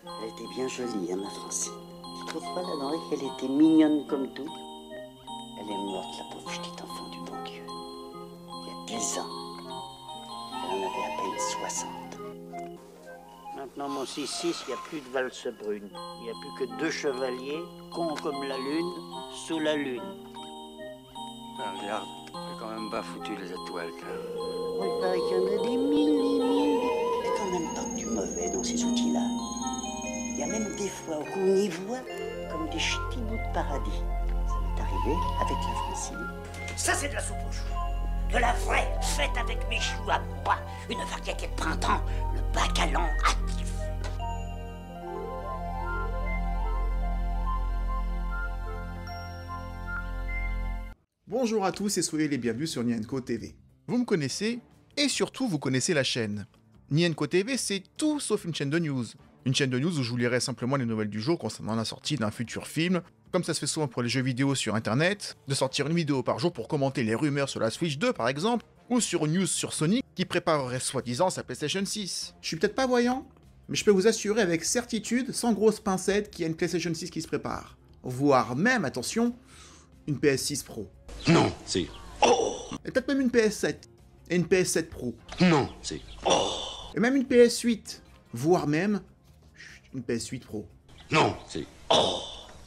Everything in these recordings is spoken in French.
Elle était bien jolie, hein, ma Francine. Tu trouves pas, la Henri, qu'elle était mignonne comme tout? Elle est morte, la pauvre petite enfant du bon Dieu. Il y a 10 ans. Elle en avait à peine 60. Maintenant, mon 6-6, il n'y a plus de valse brune. Il n'y a plus que 2 chevaliers, cons comme la lune, sous la lune. Ben, regarde, t'as quand même pas foutu les étoiles, quand Il paraît qu'il y en a des mille. Il y a quand même pas du mauvais dans ces outils-là. Il y a même des fois où on y voit comme des ch'tis bouts de paradis. Ça m'est arrivé avec la Francine. Ça, c'est de la soupe aux choux. De la vraie, faite avec mes choux à moi. Une variété de printemps, le bacalan actif. Bonjour à tous et soyez les bienvenus sur Nienko TV. Vous me connaissez, et surtout vous connaissez la chaîne. Nienko TV, c'est tout sauf une chaîne de news. Une chaîne de news où je vous lirai simplement les nouvelles du jour concernant la sortie d'un futur film, comme ça se fait souvent pour les jeux vidéo sur internet, de sortir une vidéo par jour pour commenter les rumeurs sur la Switch 2 par exemple, ou sur une news sur Sony qui préparerait soi-disant sa PlayStation 6. Je suis peut-être pas voyant, mais je peux vous assurer avec certitude, sans grosse pincette, qu'il y a une PlayStation 6 qui se prépare. Voire même, attention, une PS6 Pro. Non, c'est... Et peut-être même une PS7. Et une PS7 Pro. Non, c'est... Et même une PS8. Voire même... une PS8 Pro. Non, c'est...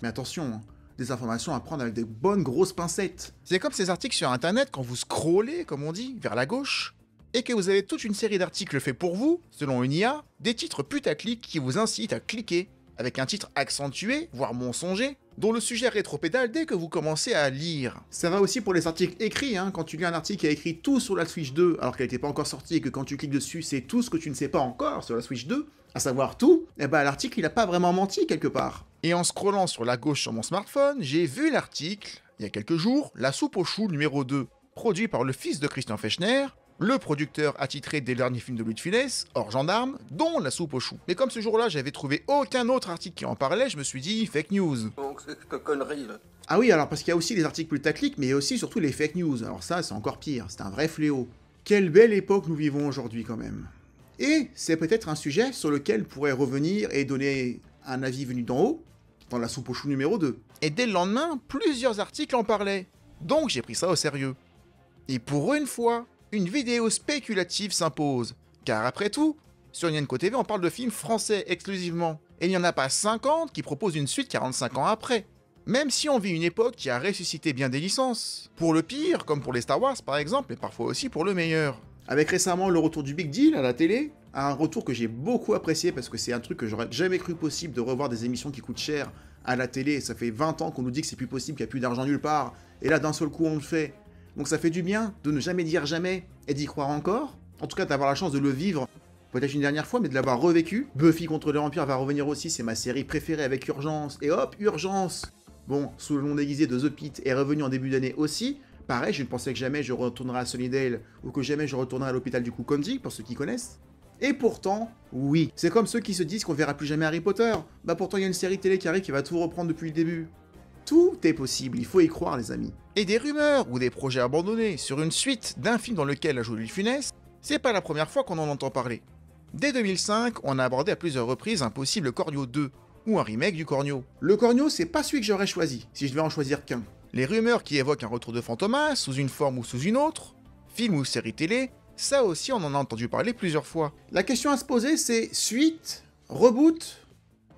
Mais attention, hein, des informations à prendre avec des bonnes grosses pincettes. C'est comme ces articles sur internet quand vous scrollez, comme on dit, vers la gauche, et que vous avez toute une série d'articles faits pour vous, selon une IA, des titres putaclic qui vous incitent à cliquer, avec un titre accentué, voire mensonger, dont le sujet rétropédale dès que vous commencez à lire. Ça va aussi pour les articles écrits, hein, quand tu lis un article qui a écrit tout sur la Switch 2, alors qu'elle n'était pas encore sortie, et que quand tu cliques dessus, c'est tout ce que tu ne sais pas encore sur la Switch 2, à savoir tout, et ben l'article il a pas vraiment menti quelque part. Et en scrollant sur la gauche sur mon smartphone, j'ai vu l'article, il y a quelques jours, La soupe aux choux numéro 2, produit par le fils de Christian Fechner, le producteur attitré des derniers films de Louis de Funès, Hors Gendarme, dont La soupe aux choux. Mais comme ce jour-là, j'avais trouvé aucun autre article qui en parlait, je me suis dit fake news. Donc c'est cette connerie, là. Ah oui, alors parce qu'il y a aussi les articles putaclic, mais il y a aussi surtout les fake news. Alors ça, c'est encore pire, c'est un vrai fléau. Quelle belle époque nous vivons aujourd'hui quand même. Et c'est peut-être un sujet sur lequel pourrait revenir et donner un avis venu d'en haut, dans La soupe aux choux numéro 2. Et dès le lendemain, plusieurs articles en parlaient. Donc j'ai pris ça au sérieux. Et pour une fois, une vidéo spéculative s'impose. Car après tout, sur Nienko TV, on parle de films français exclusivement. Et il n'y en a pas 50 qui proposent une suite 45 ans après. Même si on vit une époque qui a ressuscité bien des licences. Pour le pire, comme pour les Star Wars par exemple, et parfois aussi pour le meilleur. Avec récemment le retour du Big Deal à la télé, un retour que j'ai beaucoup apprécié parce que c'est un truc que j'aurais jamais cru possible de revoir des émissions qui coûtent cher à la télé. Ça fait 20 ans qu'on nous dit que c'est plus possible, qu'il n'y a plus d'argent nulle part. Et là d'un seul coup on le fait. Donc ça fait du bien de ne jamais dire jamais et d'y croire encore. En tout cas d'avoir la chance de le vivre, peut-être une dernière fois, mais de l'avoir revécu. Buffy contre le vampire va revenir aussi, c'est ma série préférée avec Urgence. Et hop, Urgence! Bon, sous le nom déguisé de The Pit est revenu en début d'année aussi. Pareil, je ne pensais que jamais je retournerai à Sunnydale ou que jamais je retournerai à l'hôpital du Kukonji, pour ceux qui connaissent. Et pourtant, oui, c'est comme ceux qui se disent qu'on verra plus jamais Harry Potter. Bah pourtant il y a une série télé qui arrive qui va tout reprendre depuis le début. Tout est possible, il faut y croire les amis. Et des rumeurs ou des projets abandonnés sur une suite d'un film dans lequel a joué Louis de Funès, c'est pas la première fois qu'on en entend parler. Dès 2005, on a abordé à plusieurs reprises un possible Cornio 2, ou un remake du Cornio. Le Cornio, c'est pas celui que j'aurais choisi, si je devais en choisir qu'un. Les rumeurs qui évoquent un retour de Fantomas, sous une forme ou sous une autre, film ou série télé, ça aussi on en a entendu parler plusieurs fois. La question à se poser c'est suite, reboot,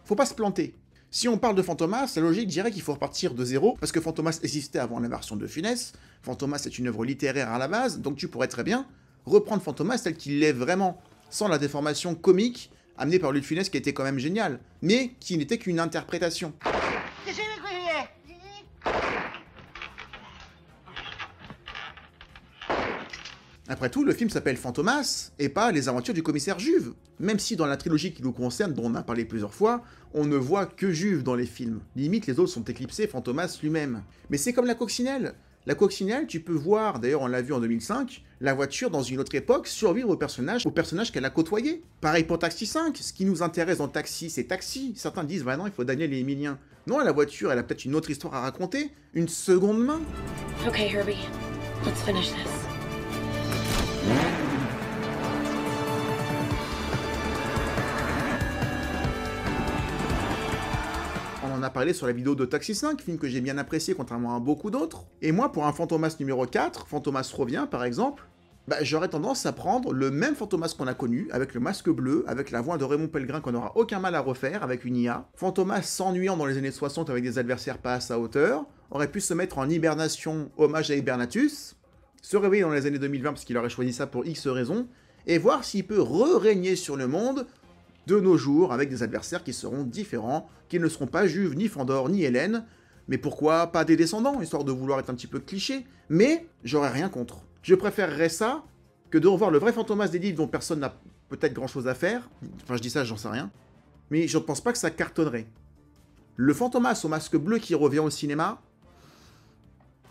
faut pas se planter. Si on parle de Fantomas, la logique dirait qu'il faut repartir de zéro, parce que Fantomas existait avant la version de Funès, Fantomas est une œuvre littéraire à la base, donc tu pourrais très bien reprendre Fantomas tel qu'il l'est vraiment, sans la déformation comique amenée par Louis de Funès qui était quand même géniale, mais qui n'était qu'une interprétation. Après tout, le film s'appelle Fantomas, et pas Les aventures du commissaire Juve. Même si dans la trilogie qui nous concerne, dont on a parlé plusieurs fois, on ne voit que Juve dans les films. Limite, les autres sont éclipsés, Fantomas lui-même. Mais c'est comme la coccinelle. La coccinelle, tu peux voir, d'ailleurs on l'a vu en 2005, la voiture dans une autre époque survivre au personnage qu'elle a côtoyé. Pareil pour Taxi 5, ce qui nous intéresse dans Taxi, c'est Taxi. Certains disent, bah non, il faut Daniel et Emilien. Non, la voiture, elle a peut-être une autre histoire à raconter, une seconde main. Okay, Herbie, let's finish this. en a parlé sur la vidéo de Taxi 5, film que j'ai bien apprécié contrairement à beaucoup d'autres. Et moi, pour un Fantomas numéro 4, Fantomas revient par exemple, j'aurais tendance à prendre le même Fantomas qu'on a connu, avec le masque bleu, avec la voix de Raymond Pellegrin qu'on n'aura aucun mal à refaire avec une IA. Fantomas s'ennuyant dans les années 60 avec des adversaires pas à sa hauteur, aurait pu se mettre en hibernation, hommage à Hibernatus, se réveiller dans les années 2020 parce qu'il aurait choisi ça pour X raisons, et voir s'il peut régner sur le monde de nos jours avec des adversaires qui seront différents, qui ne seront pas Juve, ni Fandor, ni Hélène, mais pourquoi pas des descendants, histoire de vouloir être un petit peu cliché, mais j'aurais rien contre. Je préférerais ça que de revoir le vrai Fantomas des livres dont personne n'a peut-être grand chose à faire, enfin je dis ça, j'en sais rien, mais je ne pense pas que ça cartonnerait. Le Fantomas au masque bleu qui revient au cinéma,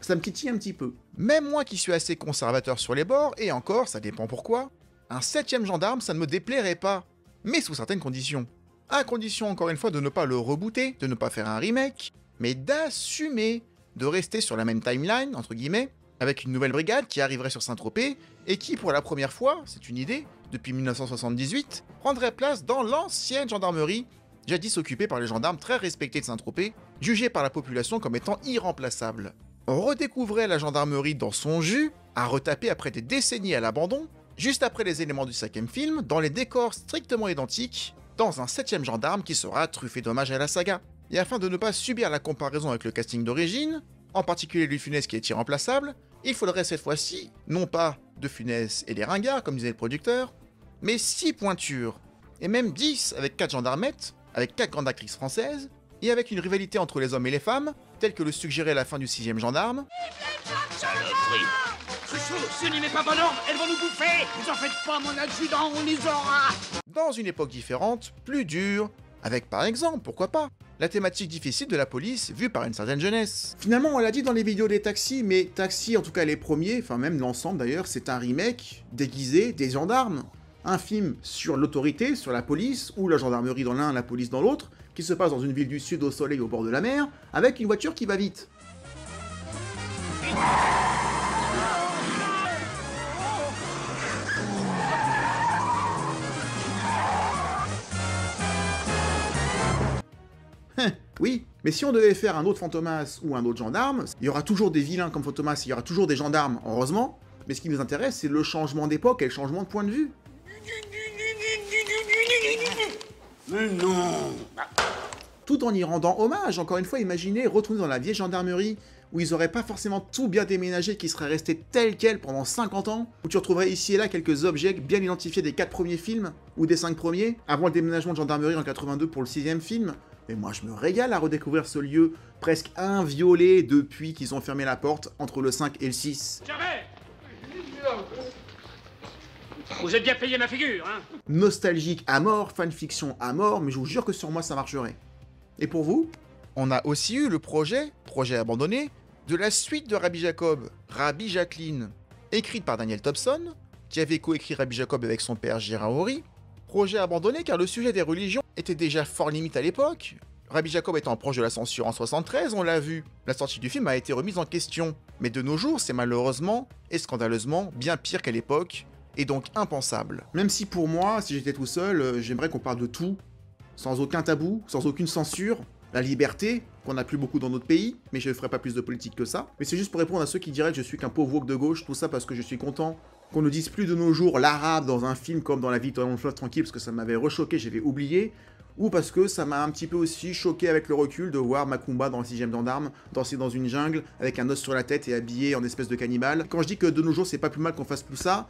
ça me titille un petit peu. Même moi qui suis assez conservateur sur les bords, et encore, ça dépend pourquoi, un 7ème gendarme, ça ne me déplairait pas, mais sous certaines conditions. À condition, encore une fois, de ne pas le rebooter, de ne pas faire un remake, mais d'assumer de rester sur la même timeline, entre guillemets, avec une nouvelle brigade qui arriverait sur Saint-Tropez, et qui, pour la première fois, c'est une idée, depuis 1978, prendrait place dans l'ancienne gendarmerie, jadis occupée par les gendarmes très respectés de Saint-Tropez, jugés par la population comme étant irremplaçables. On redécouvrait la gendarmerie dans son jus, à retaper après des décennies à l'abandon, juste après les éléments du 5e film, dans les décors strictement identiques, dans un 7ème gendarme qui sera truffé d'hommages à la saga. Et afin de ne pas subir la comparaison avec le casting d'origine, en particulier Louis de Funès qui est irremplaçable, il faudrait cette fois-ci, non pas de Funès et des ringards, comme disait le producteur, mais 6 pointures, et même 10 avec 4 gendarmettes, avec 4 grandes actrices françaises, et avec une rivalité entre les hommes et les femmes, telle que le suggérait la fin du 6ème gendarme. Saloperie! Cruchot, ce n'y met pas bon ordre, elles vont nous bouffer! Vous en faites pas, mon adjudant, on les aura! Dans une époque différente, plus dure, avec par exemple, pourquoi pas, la thématique difficile de la police vue par une certaine jeunesse. Finalement, on l'a dit dans les vidéos des Taxis, mais Taxi, en tout cas les premiers, enfin même l'ensemble d'ailleurs, c'est un remake déguisé des gendarmes. Un film sur l'autorité, sur la police, ou la gendarmerie dans l'un, la police dans l'autre, qui se passe dans une ville du sud au soleil au bord de la mer, avec une voiture qui va vite. Oui, mais si on devait faire un autre Fantomas ou un autre gendarme, il y aura toujours des vilains comme Fantomas, il y aura toujours des gendarmes, heureusement, mais ce qui nous intéresse, c'est le changement d'époque et le changement de point de vue. Mais non! Tout en y rendant hommage, encore une fois, imaginez retourner dans la vieille gendarmerie, où ils auraient pas forcément tout bien déménagé, qui serait resté tel quel pendant 50 ans, où tu retrouverais ici et là quelques objets bien identifiés des 4 premiers films, ou des 5 premiers, avant le déménagement de gendarmerie en 82 pour le 6ème film. Mais moi je me régale à redécouvrir ce lieu presque inviolé depuis qu'ils ont fermé la porte entre le 5 et le 6. Jamais! Vous êtes bien payé ma figure, hein? Nostalgique à mort, fanfiction à mort, mais je vous jure que sur moi ça marcherait. Et pour vous? On a aussi eu le projet abandonné, de la suite de Rabbi Jacob, Rabbi Jacqueline, écrite par Daniel Thompson, qui avait coécrit Rabbi Jacob avec son père Gérard Horry. Projet abandonné car le sujet des religions était déjà fort limite à l'époque. Rabbi Jacob étant proche de la censure en 73, on l'a vu. La sortie du film a été remise en question. Mais de nos jours, c'est malheureusement et scandaleusement bien pire qu'à l'époque, et donc impensable. Même si pour moi, si j'étais tout seul, j'aimerais qu'on parle de tout, sans aucun tabou, sans aucune censure, la liberté, qu'on n'a plus beaucoup dans notre pays, mais je ne ferai pas plus de politique que ça. Mais c'est juste pour répondre à ceux qui diraient que je suis qu'un pauvre woke de gauche, tout ça parce que je suis content qu'on ne dise plus de nos jours l'arabe dans un film comme dans La vie de long fleuve tranquille, parce que ça m'avait rechoqué, j'avais oublié, ou parce que ça m'a un petit peu aussi choqué avec le recul de voir Macumba dans le 6ème gendarme danser dans une jungle avec un os sur la tête et habillé en espèce de cannibale. Quand je dis que de nos jours c'est pas plus mal qu'on fasse plus ça,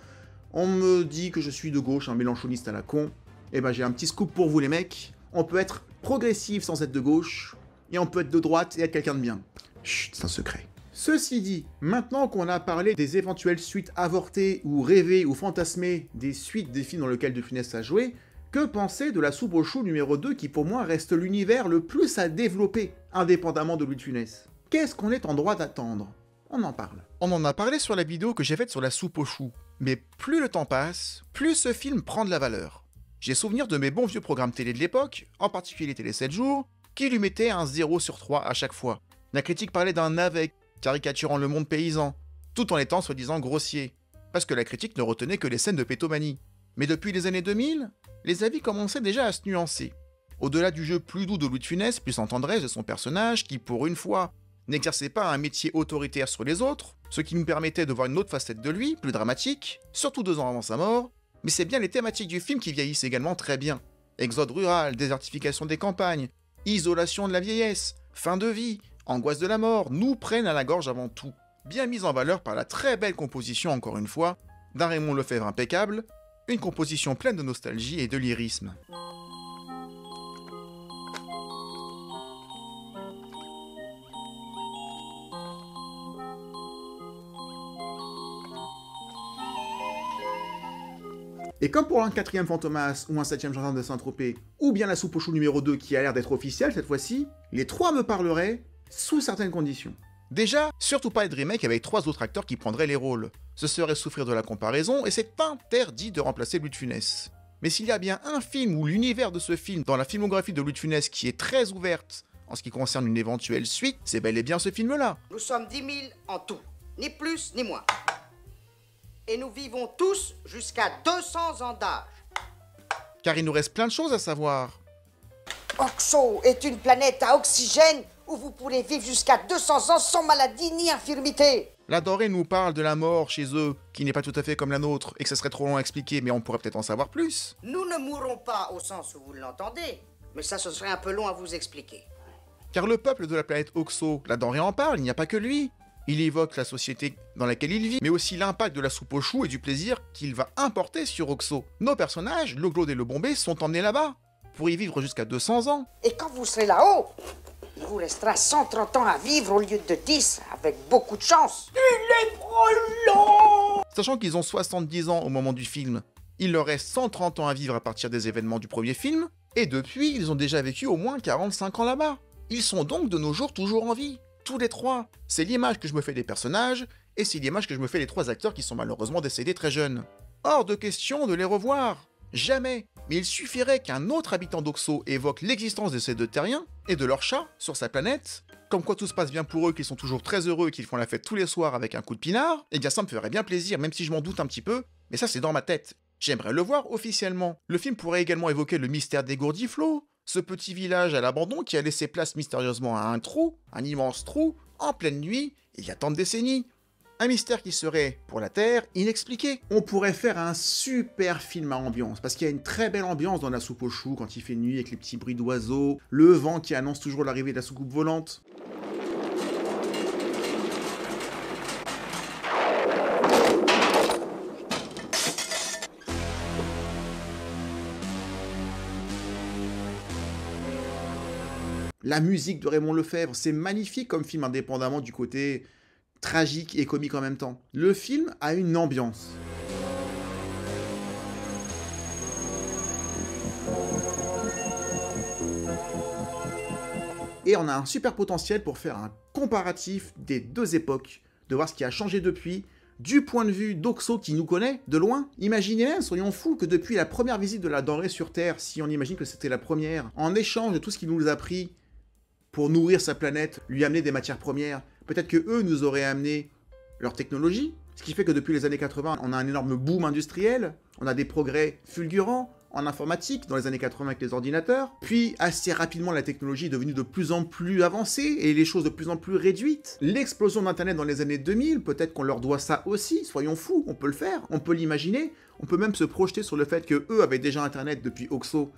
on me dit que je suis de gauche, un mélanchoniste à la con. Et ben j'ai un petit scoop pour vous les mecs, on peut être progressif sans être de gauche, et on peut être de droite et être quelqu'un de bien. Chut, c'est un secret. Ceci dit, maintenant qu'on a parlé des éventuelles suites avortées ou rêvées ou fantasmées des suites des films dans lesquels De Funès a joué, que penser de La Soupe aux choux numéro 2 qui pour moi reste l'univers le plus à développer, indépendamment de Louis de Funès? Qu'est-ce qu'on est en droit d'attendre? On en parle. On en a parlé sur la vidéo que j'ai faite sur La Soupe aux choux, mais plus le temps passe, plus ce film prend de la valeur. J'ai souvenir de mes bons vieux programmes télé de l'époque, en particulier Télé 7 jours, qui lui mettaient un 0 sur 3 à chaque fois. La critique parlait d'un navet, caricaturant le monde paysan, tout en étant soi-disant grossier, parce que la critique ne retenait que les scènes de pétomanie. Mais depuis les années 2000, les avis commençaient déjà à se nuancer. Au-delà du jeu plus doux de Louis de Funès, plus en tendresse de son personnage, qui pour une fois n'exerçait pas un métier autoritaire sur les autres, ce qui nous permettait de voir une autre facette de lui, plus dramatique, surtout 2 ans avant sa mort, mais c'est bien les thématiques du film qui vieillissent également très bien. Exode rural, désertification des campagnes, isolation de la vieillesse, fin de vie, angoisse de la mort, nous prennent à la gorge avant tout. Bien mise en valeur par la très belle composition, encore une fois, d'un Raymond Lefebvre impeccable, une composition pleine de nostalgie et de lyrisme. Et comme pour un 4e Fantomas ou un 7e Gendarme de Saint-Tropez, ou bien la soupe aux choux numéro 2 qui a l'air d'être officielle cette fois-ci, les 3 me parleraient sous certaines conditions. Déjà, surtout pas de remake avec 3 autres acteurs qui prendraient les rôles. Ce serait souffrir de la comparaison et c'est interdit de remplacer Louis de Funès. Mais s'il y a bien un film où l'univers de ce film dans la filmographie de Louis de Funès qui est très ouverte en ce qui concerne une éventuelle suite, c'est bel et bien ce film-là. Nous sommes 10 000 en tout, ni plus ni moins. Et nous vivons tous jusqu'à 200 ans d'âge. Car il nous reste plein de choses à savoir. Oxo est une planète à oxygène où vous pourrez vivre jusqu'à 200 ans sans maladie ni infirmité. La Dorée nous parle de la mort chez eux, qui n'est pas tout à fait comme la nôtre, et que ce serait trop long à expliquer, mais on pourrait peut-être en savoir plus. Nous ne mourrons pas au sens où vous l'entendez, mais ça ce serait un peu long à vous expliquer. Car le peuple de la planète Oxo, la Dorée en parle, il n'y a pas que lui. Il évoque la société dans laquelle il vit, mais aussi l'impact de la soupe aux choux et du plaisir qu'il va importer sur Oxo. Nos personnages, le Glaude et le Bombé, sont emmenés là-bas, pour y vivre jusqu'à 200 ans. Et quand vous serez là-haut, il vous restera 130 ans à vivre au lieu de 10, avec beaucoup de chance. Il est trop long! Sachant qu'ils ont 70 ans au moment du film, il leur reste 130 ans à vivre à partir des événements du premier film, et depuis, ils ont déjà vécu au moins 45 ans là-bas. Ils sont donc de nos jours toujours en vie. Tous les 3. C'est l'image que je me fais des personnages, et c'est l'image que je me fais des 3 acteurs qui sont malheureusement décédés très jeunes. Hors de question de les revoir. Jamais. Mais il suffirait qu'un autre habitant d'Oxo évoque l'existence de ces 2 terriens, et de leur chat, sur sa planète, comme quoi tout se passe bien pour eux, qu'ils sont toujours très heureux et qu'ils font la fête tous les soirs avec un coup de pinard, et bien ça me ferait bien plaisir, même si je m'en doute un petit peu, mais ça c'est dans ma tête. J'aimerais le voir officiellement. Le film pourrait également évoquer le mystère des Gourdiflots, ce petit village à l'abandon qui a laissé place mystérieusement à un trou, un immense trou, en pleine nuit, il y a tant de décennies. Un mystère qui serait, pour la Terre, inexpliqué. On pourrait faire un super film à ambiance, parce qu'il y a une très belle ambiance dans la soupe aux choux quand il fait nuit avec les petits bruits d'oiseaux, le vent qui annonce toujours l'arrivée de la soucoupe volante. La musique de Raymond Lefebvre, c'est magnifique comme film indépendamment du côté tragique et comique en même temps. Le film a une ambiance. Et on a un super potentiel pour faire un comparatif des 2 époques, de voir ce qui a changé depuis, du point de vue d'Oxo qui nous connaît de loin. Imaginez même, soyons fous, que depuis la première visite de la denrée sur Terre, si on imagine que c'était la première, en échange de tout ce qu'il nous a pris pour nourrir sa planète, lui amener des matières premières, peut-être que eux nous auraient amené leur technologie, ce qui fait que depuis les années 80, on a un énorme boom industriel, on a des progrès fulgurants en informatique dans les années 80 avec les ordinateurs, puis assez rapidement la technologie est devenue de plus en plus avancée et les choses de plus en plus réduites. L'explosion d'Internet dans les années 2000, peut-être qu'on leur doit ça aussi, soyons fous, on peut le faire, on peut l'imaginer, on peut même se projeter sur le fait que eux avaient déjà Internet depuis Oxo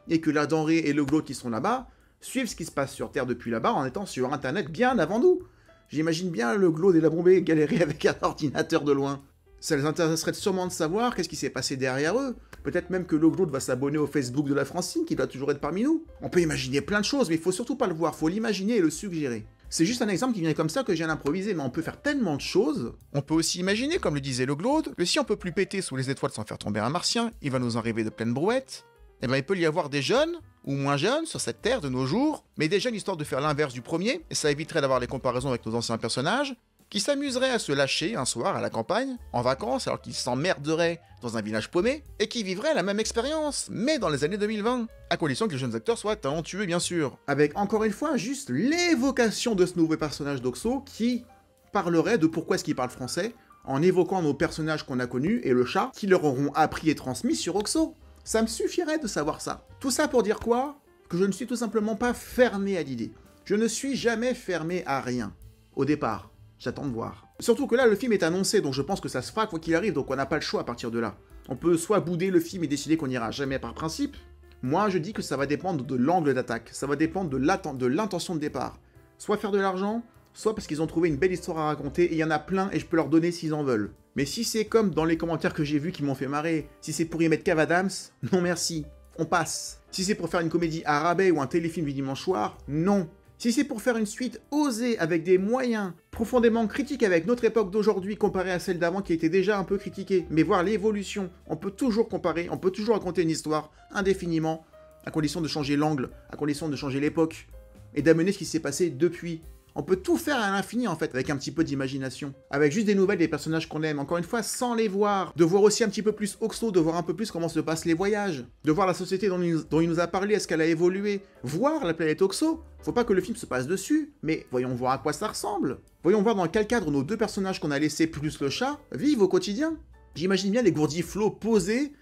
et que la denrée et le Glaude qui sont là-bas suivent ce qui se passe sur Terre depuis là-bas en étant sur Internet bien avant nous. J'imagine bien le Glaude et la Bombée galérer avec un ordinateur de loin. Ça les intéresserait sûrement de savoir qu'est-ce qui s'est passé derrière eux. Peut-être même que le Glaude va s'abonner au Facebook de la Francine, qui doit toujours être parmi nous. On peut imaginer plein de choses, mais il faut surtout pas le voir, faut l'imaginer et le suggérer. C'est juste un exemple qui vient comme ça que je viens d'improviser, mais on peut faire tellement de choses. On peut aussi imaginer, comme le disait le Glaude, que si on peut plus péter sous les étoiles sans faire tomber un martien, il va nous en arriver de pleines brouettes. Eh ben il peut y avoir des jeunes, ou moins jeunes, sur cette Terre de nos jours, mais des jeunes histoire de faire l'inverse du premier, et ça éviterait d'avoir les comparaisons avec nos anciens personnages, qui s'amuseraient à se lâcher un soir à la campagne, en vacances, alors qu'ils s'emmerderaient dans un village paumé, et qui vivraient la même expérience, mais dans les années 2020, à condition que les jeunes acteurs soient talentueux bien sûr. Avec encore une fois juste l'évocation de ce nouveau personnage d'Oxo qui parlerait de pourquoi est-ce qu'il parle français, en évoquant nos personnages qu'on a connus et le chat qui leur auront appris et transmis sur Oxo. Ça me suffirait de savoir ça. Tout ça pour dire quoi ? que je ne suis tout simplement pas fermé à l'idée. Je ne suis jamais fermé à rien. Au départ, j'attends de voir. Surtout que là, le film est annoncé, donc je pense que ça se fera quoi qu'il arrive, donc on n'a pas le choix à partir de là. On peut soit bouder le film et décider qu'on n'ira jamais par principe. Moi, je dis que ça va dépendre de l'angle d'attaque, ça va dépendre de l'intention de départ. Soit faire de l'argent, soit parce qu'ils ont trouvé une belle histoire à raconter, et il y en a plein, et je peux leur donner s'ils en veulent. Mais si c'est comme dans les commentaires que j'ai vus qui m'ont fait marrer, si c'est pour y mettre Kev Adams, non merci, on passe. Si c'est pour faire une comédie à rabais ou un téléfilm du dimanche soir, non. Si c'est pour faire une suite osée avec des moyens profondément critiques avec notre époque d'aujourd'hui comparée à celle d'avant qui était déjà un peu critiquée, mais voir l'évolution, on peut toujours comparer, on peut toujours raconter une histoire indéfiniment, à condition de changer l'angle, à condition de changer l'époque, et d'amener ce qui s'est passé depuis. On peut tout faire à l'infini en fait, avec un petit peu d'imagination. Avec juste des nouvelles des personnages qu'on aime, encore une fois, sans les voir. De voir aussi un petit peu plus Oxo, de voir un peu plus comment se passent les voyages. De voir la société dont il nous a parlé, est-ce qu'elle a évolué. Voir la planète Oxo. Faut pas que le film se passe dessus, mais voyons voir à quoi ça ressemble. Voyons voir dans quel cadre nos deux personnages qu'on a laissés plus le chat vivent au quotidien. J'imagine bien les gourdiflots posés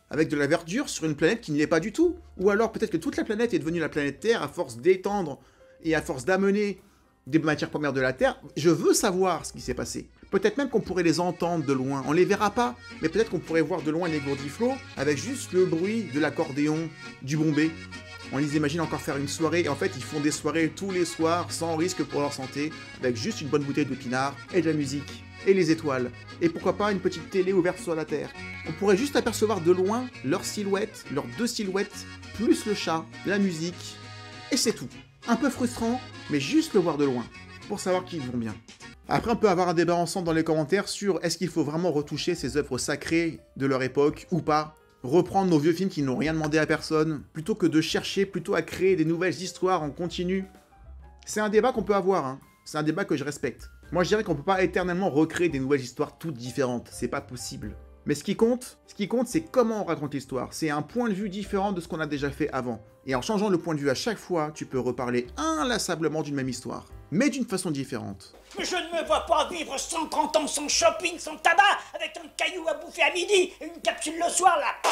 avec de la verdure sur une planète qui ne l'est pas du tout. Ou alors peut-être que toute la planète est devenue la planète Terre à force d'étendre et à force d'amener des matières premières de la Terre. Je veux savoir ce qui s'est passé. Peut-être même qu'on pourrait les entendre de loin. On les verra pas, mais peut-être qu'on pourrait voir de loin les gourdiflots avec juste le bruit de l'accordéon du Bombay. On les imagine encore faire une soirée, et en fait ils font des soirées tous les soirs sans risque pour leur santé, avec juste une bonne bouteille de pinard et de la musique, et les étoiles, et pourquoi pas une petite télé ouverte sur la Terre. On pourrait juste apercevoir de loin leurs silhouettes, leurs deux silhouettes, plus le chat, la musique, et c'est tout. Un peu frustrant, mais juste le voir de loin, pour savoir qu'ils vont bien. Après, on peut avoir un débat ensemble dans les commentaires sur est-ce qu'il faut vraiment retoucher ces œuvres sacrées de leur époque ou pas. Reprendre nos vieux films qui n'ont rien demandé à personne, plutôt que de chercher plutôt à créer des nouvelles histoires en continu. C'est un débat qu'on peut avoir, hein. C'est un débat que je respecte. Moi je dirais qu'on peut pas éternellement recréer des nouvelles histoires toutes différentes, c'est pas possible. Mais ce qui compte, c'est comment on raconte l'histoire. C'est un point de vue différent de ce qu'on a déjà fait avant. Et en changeant le point de vue à chaque fois, tu peux reparler inlassablement d'une même histoire, mais d'une façon différente. Mais je ne me vois pas vivre 130 ans sans shopping, sans tabac, avec un caillou à bouffer à midi et une capsule le soir, là.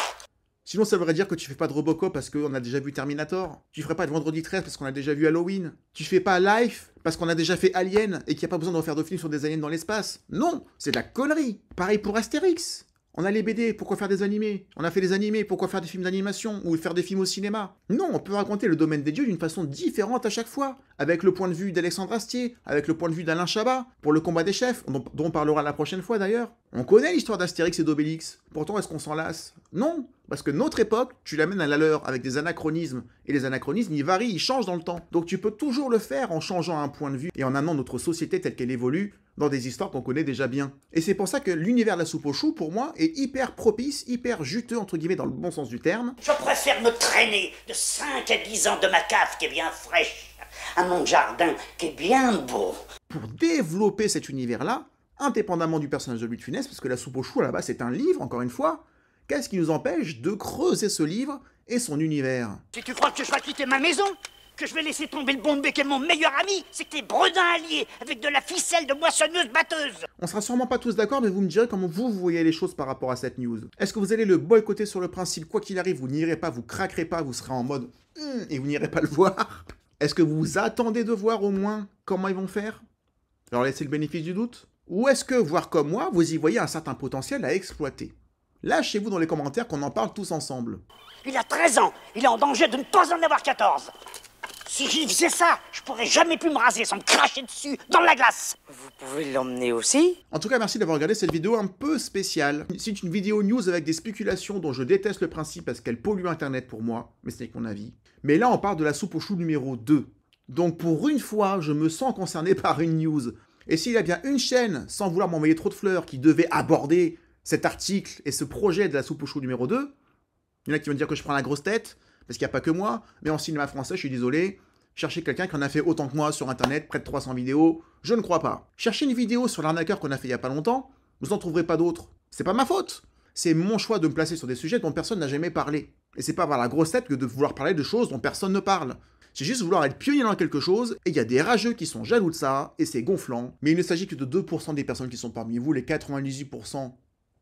Sinon ça voudrait dire que tu fais pas de Robocop parce qu'on a déjà vu Terminator. Tu ferais pas de Vendredi 13 parce qu'on a déjà vu Halloween. Tu fais pas Life parce qu'on a déjà fait Alien et qu'il n'y a pas besoin de refaire de films sur des aliens dans l'espace. Non, c'est de la connerie. Pareil pour Astérix. On a les BD, pourquoi faire des animés? On a fait des animés, pourquoi faire des films d'animation? Ou faire des films au cinéma? Non, on peut raconter le domaine des dieux d'une façon différente à chaque fois. Avec le point de vue d'Alexandre Astier, avec le point de vue d'Alain Chabat, pour le combat des chefs, dont on parlera la prochaine fois d'ailleurs. On connaît l'histoire d'Astérix et d'Obélix. Pourtant, est-ce qu'on s'en lasse? Non, parce que notre époque, tu l'amènes à la leur avec des anachronismes. Et les anachronismes, ils varient, ils changent dans le temps. Donc tu peux toujours le faire en changeant un point de vue et en amenant notre société telle qu'elle évolue dans des histoires qu'on connaît déjà bien. Et c'est pour ça que l'univers de la soupe aux choux, pour moi, est hyper propice, hyper juteux, entre guillemets, dans le bon sens du terme. Je préfère me traîner de 5 à 10 ans de ma cave qui est bien fraîche à mon jardin qui est bien beau. Pour développer cet univers-là, indépendamment du personnage de Louis de Funès, parce que la soupe aux choux, là-bas, c'est un livre, encore une fois, qu'est-ce qui nous empêche de creuser ce livre et son univers? Si tu crois que je vais quitter ma maison, que je vais laisser tomber le Bombay qui est mon meilleur ami, c'est que t'es bredin allié avec de la ficelle de moissonneuse-batteuse. On sera sûrement pas tous d'accord, mais vous me direz comment vous voyez les choses par rapport à cette news. Est-ce que vous allez le boycotter sur le principe, quoi qu'il arrive, vous n'irez pas, vous craquerez pas, vous serez en mode et vous n'irez pas le voir? Est-ce que vous attendez de voir au moins comment ils vont faire? Leur laisser le bénéfice du doute? Ou est-ce que, voire comme moi, vous y voyez un certain potentiel à exploiter? Lâchez-vous dans les commentaires qu'on en parle tous ensemble. Il a 13 ans, il est en danger de ne pas en avoir 14. Si j'y faisais ça, je pourrais jamais plus me raser sans me cracher dessus dans la glace. Vous pouvez l'emmener aussi? En tout cas, merci d'avoir regardé cette vidéo un peu spéciale. C'est une vidéo news avec des spéculations dont je déteste le principe parce qu'elle pollue Internet pour moi, mais ce n'est que mon avis. Mais là, on parle de la soupe aux choux numéro 2. Donc pour une fois, je me sens concerné par une news. Et s'il y a bien une chaîne, sans vouloir m'envoyer trop de fleurs, qui devait aborder cet article et ce projet de la soupe aux choux numéro 2, il y en a qui vont dire que je prends la grosse tête, parce qu'il n'y a pas que moi, mais en cinéma français, je suis désolé, cherchez quelqu'un qui en a fait autant que moi sur Internet, près de 300 vidéos, je ne crois pas. Cherchez une vidéo sur l'arnaqueur qu'on a fait il n'y a pas longtemps, vous n'en trouverez pas d'autres. C'est pas ma faute. C'est mon choix de me placer sur des sujets dont personne n'a jamais parlé. Et c'est pas avoir la grosse tête que de vouloir parler de choses dont personne ne parle. C'est juste vouloir être pionnier dans quelque chose, et il y a des rageux qui sont jaloux de ça, et c'est gonflant, mais il ne s'agit que de 2% des personnes qui sont parmi vous, les 98%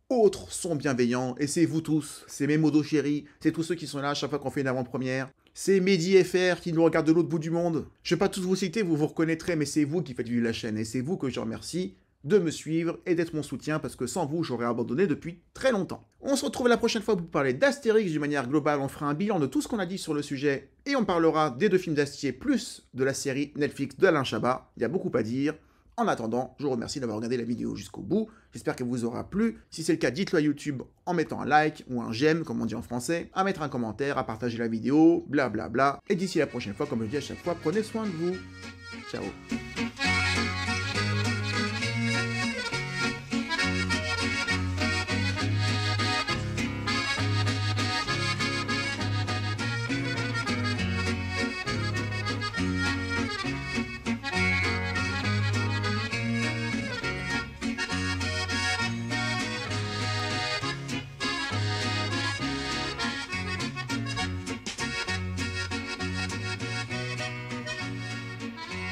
autres sont bienveillants, et c'est vous tous, c'est mes modos chéris, c'est tous ceux qui sont là à chaque fois qu'on fait une avant-première, c'est MediFR qui nous regarde de l'autre bout du monde. Je vais pas tous vous citer, vous vous reconnaîtrez, mais c'est vous qui faites vivre la chaîne, et c'est vous que je remercie de me suivre et d'être mon soutien, parce que sans vous, j'aurais abandonné depuis très longtemps. On se retrouve la prochaine fois pour vous parler d'Astérix d'une manière globale, on fera un bilan de tout ce qu'on a dit sur le sujet, et on parlera des 2 films d'Astier, plus de la série Netflix d'Alain Chabat. Il y a beaucoup à dire. En attendant, je vous remercie d'avoir regardé la vidéo jusqu'au bout, j'espère qu'elle vous aura plu. Si c'est le cas, dites-le à YouTube en mettant un like ou un j'aime, comme on dit en français, à mettre un commentaire, à partager la vidéo, blablabla. Et d'ici la prochaine fois, comme je dis à chaque fois, prenez soin de vous. Ciao.